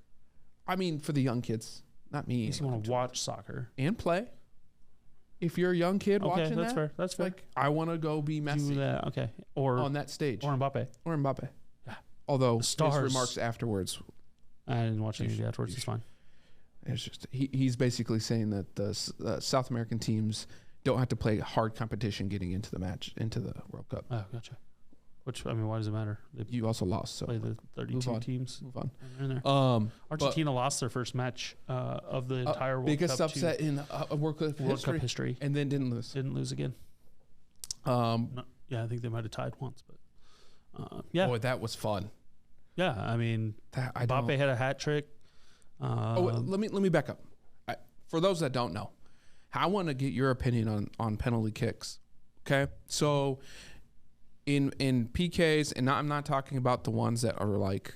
I mean, for the young kids, not me. Makes you want to watch soccer and play. If you're a young kid watching that's fair. That's fair. Like I want to go be Messi. Do that. Okay, or on that stage, or Mbappe. Yeah. Although his remarks afterwards. I didn't watch anything afterwards. It's fine. It's just he's basically saying that the South American teams don't have to play hard competition getting into the World Cup. Oh, gotcha. Which I mean, why does it matter? You also lost, so play the 32 teams. Move on. In there. Argentina lost their first match of the entire World Cup. Biggest upset in World Cup history, and then didn't lose. Didn't lose again. I think they might have tied once, but yeah. Boy, that was fun. Yeah, I mean, Mbappe had a hat trick. Let me back up. For those that don't know, I want to get your opinion on penalty kicks. Okay, so in PKs, and I'm not talking about the ones that are like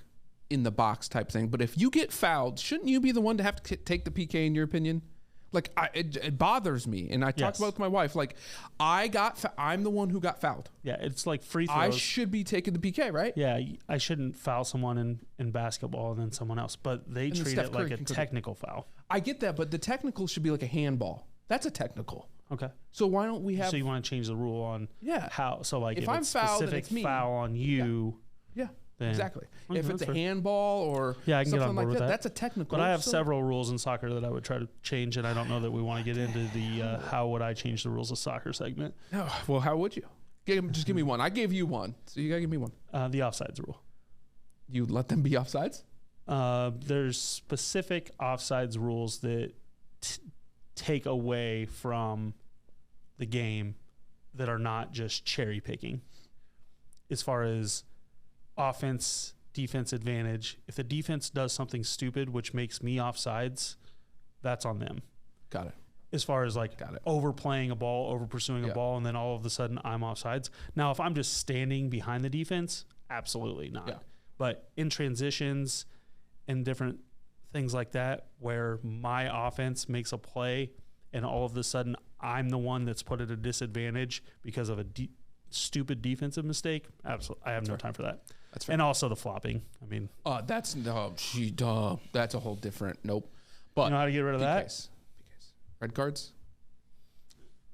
in the box type thing, but if you get fouled, shouldn't you be the one to have to take the PK in your opinion? Like it bothers me, and I talked about it with my wife. Like I'm the one who got fouled. Yeah, it's like free throws. I should be taking the PK, right? Yeah, I shouldn't foul someone in basketball and then someone else, but they treat it like a technical foul. I get that, but the technical should be like a handball. That's a technical. Okay. So why don't we have? So you want to change the rule on how? So like if I'm it's fouled, specific it's me. foul on you. Yeah. Then, exactly. Okay, if it's a fair. handball or I can get on board something like with that. that's a technical. But I have several rules in soccer that I would try to change, and I don't know that we want to get into the how would I change the rules of soccer segment. No. Well, how would you? Just give me one. I gave you one, so you gotta give me one. The offsides rule. You let them be offsides? There's specific offsides rules that take away from the game that are not just cherry picking. As far as offense, defense advantage, if the defense does something stupid which makes me offsides, that's on them. Got it. As far as like overplaying a ball, over pursuing a ball, and then all of a sudden I'm offsides. Now, if I'm just standing behind the defense, absolutely not. Yeah. But in transitions and different things like that, where my offense makes a play and all of a sudden I'm the one that's put at a disadvantage because of a stupid defensive mistake, absolutely, I have no time for that. That's fair. And also the flopping. I mean, that's a whole different. Nope. But you know how to get rid of that? PKs. Red cards.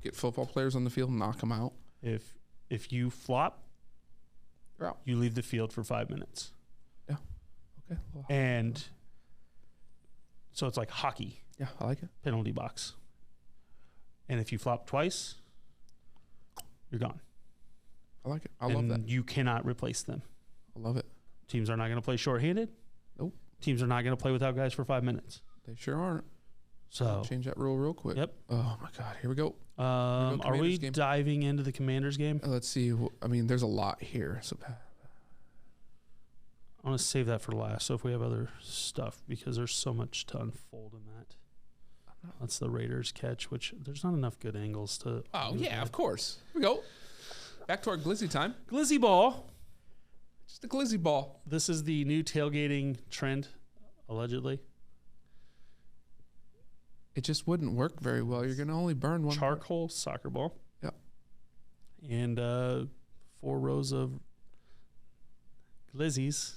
Get football players on the field, knock them out. If you flop, you're out. You leave the field for 5 minutes. Yeah. Okay. Well, and so it's like hockey. Yeah, I like it. Penalty box. And if you flop twice, you're gone. I like it. I love that. You cannot replace them. I love it. Teams are not going to play shorthanded. Nope. Teams are not going to play without guys for 5 minutes. They sure aren't. So I'll change that rule real quick. Yep. Oh my God. Here we go. Are we diving into the Commanders game? Let's see. I mean, there's a lot here. So I want to save that for last. So if we have other stuff, because there's so much to unfold in that. That's the Raiders catch, which there's not enough good angles to. Oh yeah, of course. Here we go. Back to our glizzy time. Glizzy ball. Just a glizzy ball. This is the new tailgating trend, allegedly. It just wouldn't work very well. You're going to only burn one. Charcoal soccer ball. Yep. And 4 rows of glizzies.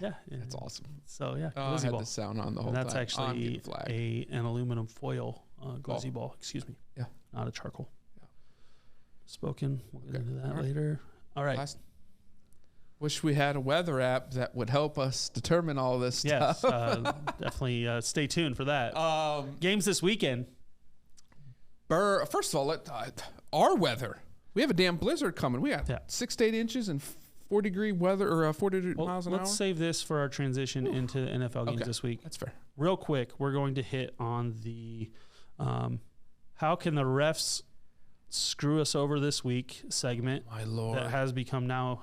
Yeah. That's awesome. So, yeah. I had the sound on the whole time. And that's time. actually an aluminum foil glizzy ball. Excuse me. Yeah. Not a charcoal. Yeah. Spoken. We'll get into that later. All right. Wish we had a weather app that would help us determine all this stuff. Yes, definitely stay tuned for that. Games this weekend. First of all, our weather. We have a damn blizzard coming. We got 6 to 8 inches and 4-degree weather or 40 miles an hour. Let's save this for our transition into NFL games this week. That's fair. Real quick, we're going to hit on the how can the refs screw us over this week segment. My Lord. That has become now,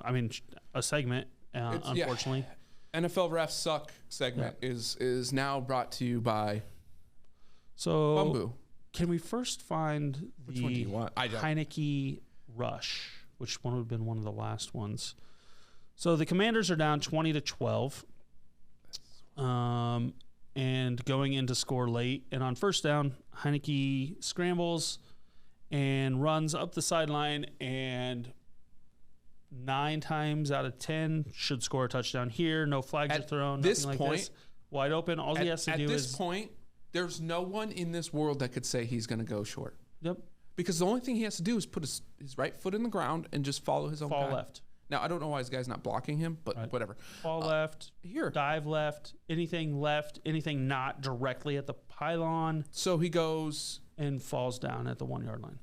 a segment, unfortunately. Yeah. NFL refs suck segment is now brought to you by Bumbu. Can we first find Which one do you want? Heineke rush, which one would have been one of the last ones? So the Commanders are down 20-12, and going into score late. And on first down, Heineke scrambles and runs up the sideline, and 9 times out of 10 should score a touchdown here. No flags are thrown. This nothing point, like this. Wide open. All he has to do is... At this point, there's no one in this world that could say he's going to go short. Yep. Because the only thing he has to do is put his right foot in the ground and just follow his own Fall guy. left. Now, I don't know why his guy's not blocking him, but whatever. Fall left. Here. Dive left. Anything not directly at the pylon. So he goes... And falls down at the 1-yard line.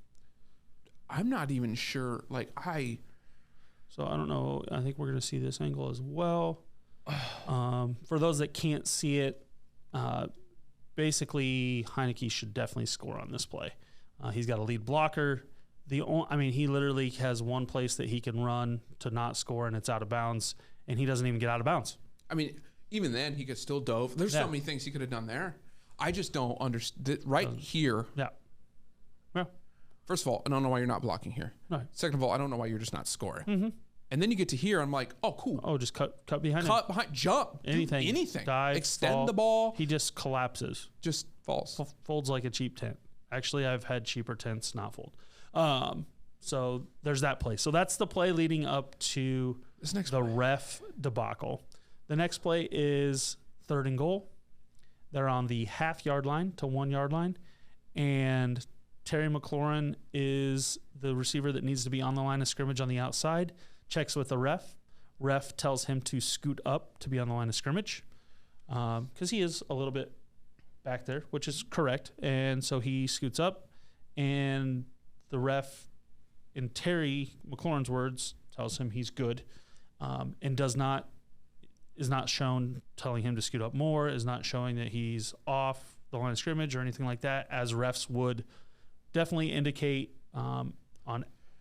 I'm not even sure. So I don't know. I think we're going to see this angle as well. For those that can't see it, basically Heineke should definitely score on this play. He's got a lead blocker. He literally has one place that he can run to not score, and it's out of bounds, and he doesn't even get out of bounds. Even then, he could still dove. There's so many things he could have done there. I just don't understand. Right here. Yeah. First of all, I don't know why you're not blocking here. Right. Second of all, I don't know why you're just not scoring. Mm-hmm. And then you get to here, I'm like, oh, cool. Oh, just cut behind him. Cut behind, jump, Anything. do anything. Dive, extend fall. the ball. He just collapses. Just falls. Folds like a cheap tent. Actually, I've had cheaper tents not fold. So there's that play. So that's the play leading up to the ref debacle. The next play is 3rd and goal. They're on the half-yard line to 1-yard line, and Terry McLaurin is the receiver that needs to be on the line of scrimmage on the outside. Checks with the ref. Ref tells him to scoot up to be on the line of scrimmage because he is a little bit back there, which is correct. And so he scoots up, and the ref, in Terry McLaurin's words, tells him he's good, and is not shown telling him to scoot up more, is not showing that he's off the line of scrimmage or anything like that, as refs would definitely indicate on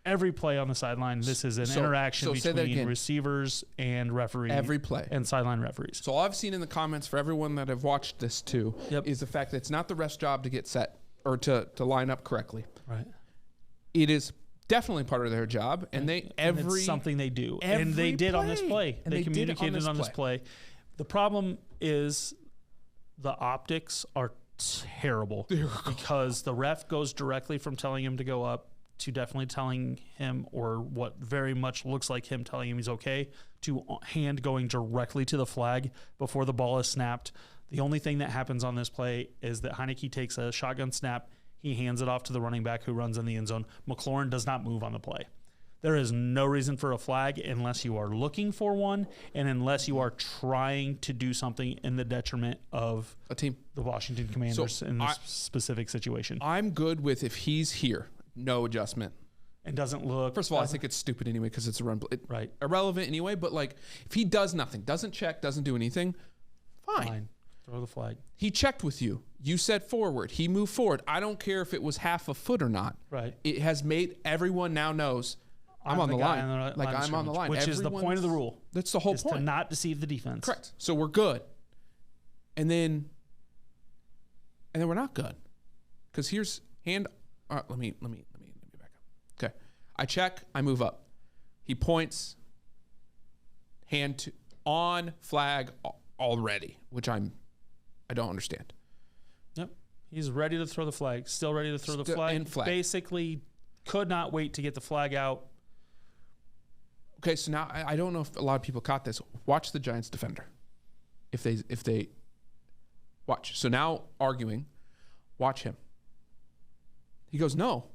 every play on the sideline. This is an interaction between receivers and referees. Every play. And sideline referees. So all I've seen in the comments for everyone that have watched this too is the fact that it's not the ref's job to get set or to line up correctly. Right. It is definitely part of their job, and it's something they do, and they did on this play. They communicated on this play. The problem is the optics are terrible because the ref goes directly from telling him to go up to definitely telling him, or what very much looks like him telling him he's okay, to hand going directly to the flag before the ball is snapped. The only thing that happens on this play is that Heineke takes a shotgun snap. He hands it off to the running back who runs in the end zone. McLaurin does not move on the play. There is no reason for a flag unless you are looking for one and unless you are trying to do something in the detriment of a team, the Washington Commanders in this specific situation. I'm good with if he's here, no adjustment. And doesn't look. First of all, I think it's stupid anyway because it's right. Irrelevant anyway, but like if he does nothing, doesn't check, doesn't do anything, fine. Throw the flag. He checked with you. You said forward. He moved forward. I don't care if it was half a foot or not. Right. It has made everyone now knows I'm on the line. I'm on the line. Which is the point of the rule. That's the whole point. To not deceive the defense. Correct. So we're good. And then we're not good. Because here's hand. Let me back up. Okay. I check. I move up. He points. Hand to on flag already, which I don't understand. Yep. He's ready to throw the flag. Still ready to throw the flag. Basically could not wait to get the flag out. Okay, so now I don't know if a lot of people caught this. Watch the Giants defender. If they watch. So now arguing, watch him. He goes, no.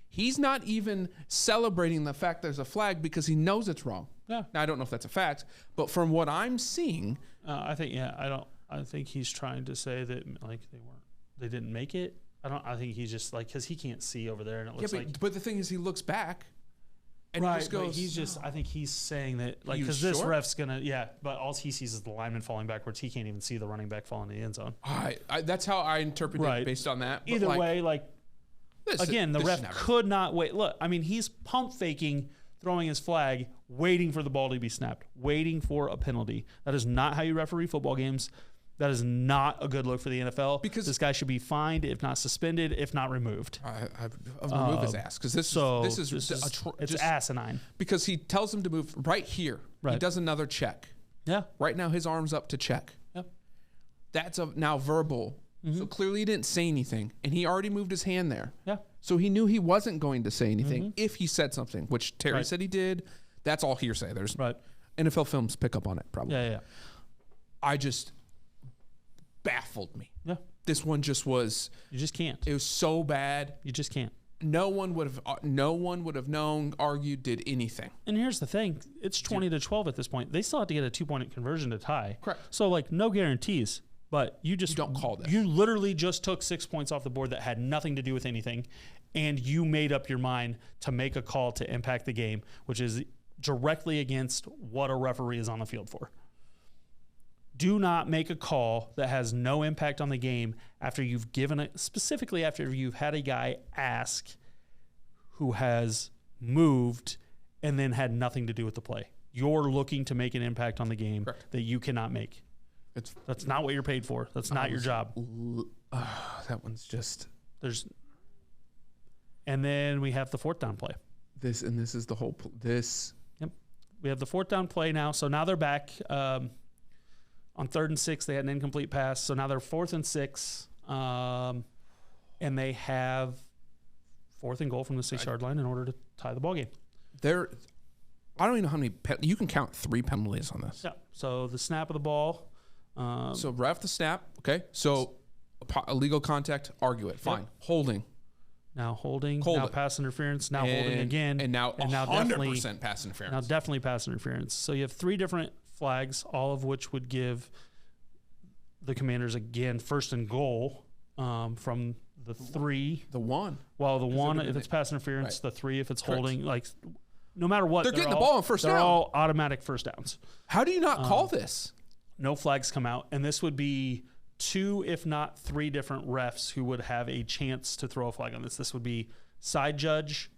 He's not even celebrating the fact there's a flag because he knows it's wrong. Yeah. Now I don't know if that's a fact, but from what I'm seeing, I think he's trying to say that like they didn't make it. I think he's just like, because he can't see over there, and it looks but the thing is, he looks back. And right, he just goes, I think he's saying that, like, because this ref's going to, but all he sees is the lineman falling backwards. He can't even see the running back falling in the end zone. That's how I interpret it based on that. Either way, the ref could not wait. Look, I mean, he's pump faking, throwing his flag, waiting for the ball to be snapped, waiting for a penalty. That is not how you referee football games. That is not a good look for the NFL, because this guy should be fined, if not suspended, if not removed. I've removed his ass, because this is asinine. Because he tells him to move right here. Right. He does another check. Yeah. Right now his arm's up to check. Yep. That's now verbal. Mm-hmm. So clearly he didn't say anything, and he already moved his hand there. Yeah. So he knew he wasn't going to say anything if he said something, which Terry said he did. That's all hearsay. There's NFL films pick up on it probably. Yeah. I just baffled me. Yeah. This one just was. You just can't. It was so bad. You just can't. No one would have known, argued, did anything. And here's the thing: it's 20-12 at this point. They still have to get a 2-point conversion to tie. Correct. So no guarantees. But you don't call this. You literally just took 6 points off the board that had nothing to do with anything, and you made up your mind to make a call to impact the game, which is directly against what a referee is on the field for. Do not make a call that has no impact on the game after you've given it, specifically after you've had a guy ask who has moved and then had nothing to do with the play. You're looking to make an impact on the game that you cannot make. That's not what you're paid for. That's not your job. That one's just... And then we have the fourth down play. This is the whole this. Yep. We have the fourth down play now. So now they're back on 3rd and 6. They had an incomplete pass. So now they're 4th and 6. And they have 4th and goal from the 6-yard line in order to tie the ball game. I don't even know how many. You can count 3 penalties on this. Yeah. So the snap of the ball. So ref the snap. Okay. So illegal contact. Argue it. Fine. Yep. Holding. Now holding. Now pass interference. Now holding again. And now 100% pass interference. Now definitely pass interference. So you have 3 different flags, all of which would give the Commanders again 1st and goal from the 3. The 1. Well, the 1 if it's pass interference. Right. The 3 if it's holding. Like no matter what, they're getting the ball on first down. They're all automatic first downs. How do you not call this? No flags come out, and this would be 2, if not 3 different refs who would have a chance to throw a flag on this. This would be side judge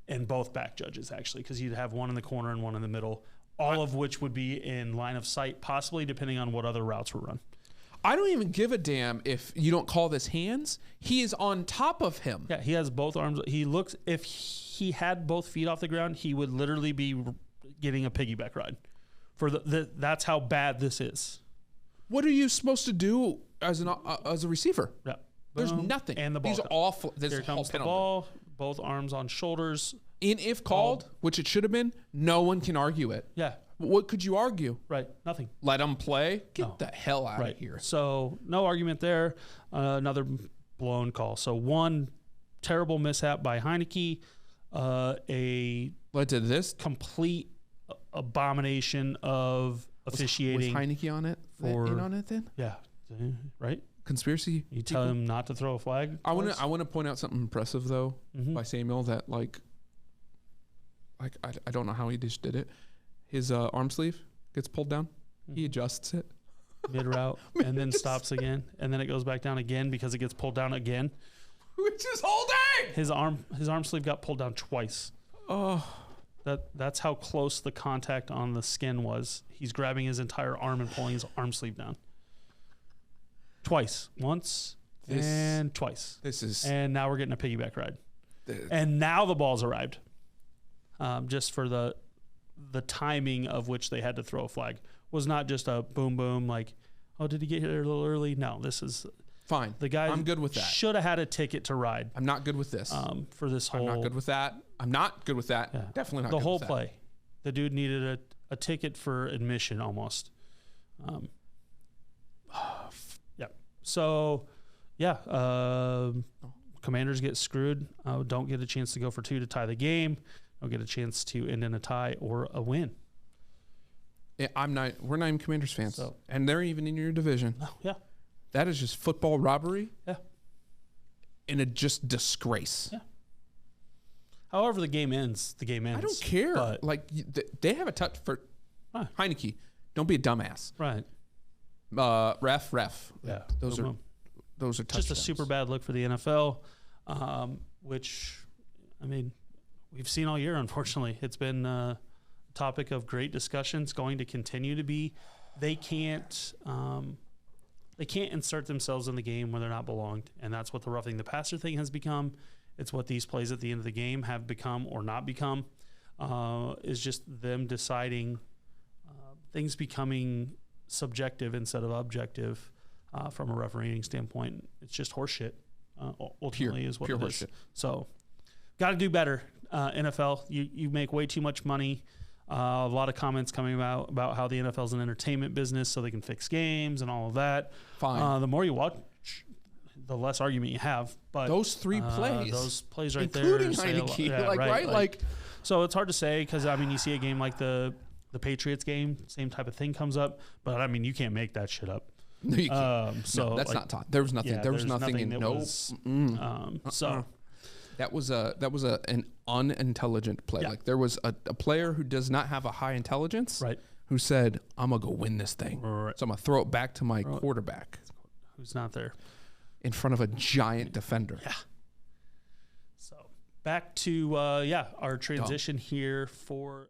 and both back judges, actually, because you'd have one in the corner and one in the middle, all of which would be in line of sight, possibly depending on what other routes were run. I don't even give a damn if you don't call this hands. He is on top of him. Yeah, he has both arms. He looks, if he had both feet off the ground, he would literally be getting a piggyback ride. That's how bad this is. What are you supposed to do as a receiver? Yeah. There's nothing. And the ball. These are awful. Here comes the ball. Both arms on shoulders. If called, which it should have been, no one can argue it. Yeah. What could you argue? Right. Nothing. Let them play? Get the hell out of here. So no argument there. Another blown call. So one terrible mishap by Heineke. What did this? Complete abomination of officiating. Was Heineke on it? In on it then? Yeah. Right. Conspiracy. You tell him not to throw a flag. I want to point out something impressive though by Samuel that like I don't know how he just did it. His arm sleeve gets pulled down. He adjusts it mid route and then stops again, and then it goes back down again because it gets pulled down again. Which is holding. His arm sleeve got pulled down twice. Oh. That's how close the contact on the skin was. He's grabbing his entire arm and pulling his arm sleeve down. Twice. Once and twice. And now we're getting a piggyback ride. And now the ball's arrived. Just for the timing of which they had to throw a flag. Was not just a boom boom like, oh, did he get here a little early? No, this is fine. The guy I'm good with that. Should have had a ticket to ride. I'm not good with this. For this whole. I'm not good with that. I'm not good with that. Yeah. Definitely not the good whole with play. The dude needed a ticket for admission almost. Yeah. So, yeah. Commanders get screwed. Don't get a chance to go for 2 to tie the game. Don't get a chance to end in a tie or a win. Yeah, we're not even Commanders fans. And they're even in your division. Oh, yeah. That is just football robbery. Yeah. And a just disgrace. Yeah. However the game ends, the game ends. I don't care. But like they have a touch for Heineke. Don't be a dumbass. Right. Ref. Yeah. Those are touchdowns. Just a super bad look for the NFL, which, I mean, we've seen all year, unfortunately. It's been a topic of great discussions, going to continue to be. They can't insert themselves in the game where they're not belonged, and that's what the roughing the passer thing has become. It's what these plays at the end of the game have become or not become, is just them deciding things becoming subjective instead of objective from a refereeing standpoint. It's just horseshit, ultimately, is what it is. Horseshit. So, got to do better, NFL. You make way too much money. A lot of comments coming about how the NFL is an entertainment business, so they can fix games and all of that. Fine. The more you watch, the less argument you have. But those 3 plays, right including there, Heineke, right? So it's hard to say because I mean you see a game like the Patriots game, same type of thing comes up, but I mean you can't make that shit up. No, you can't. So that's not taught. There was nothing. There was nothing in no. So. That was an unintelligent play. Yeah. Like there was a player who does not have a high intelligence, right? Who said, "I'm gonna go win this thing, right. So I'm gonna throw it back to my quarterback, who's not there, in front of a giant defender." Yeah. So back to our transition here for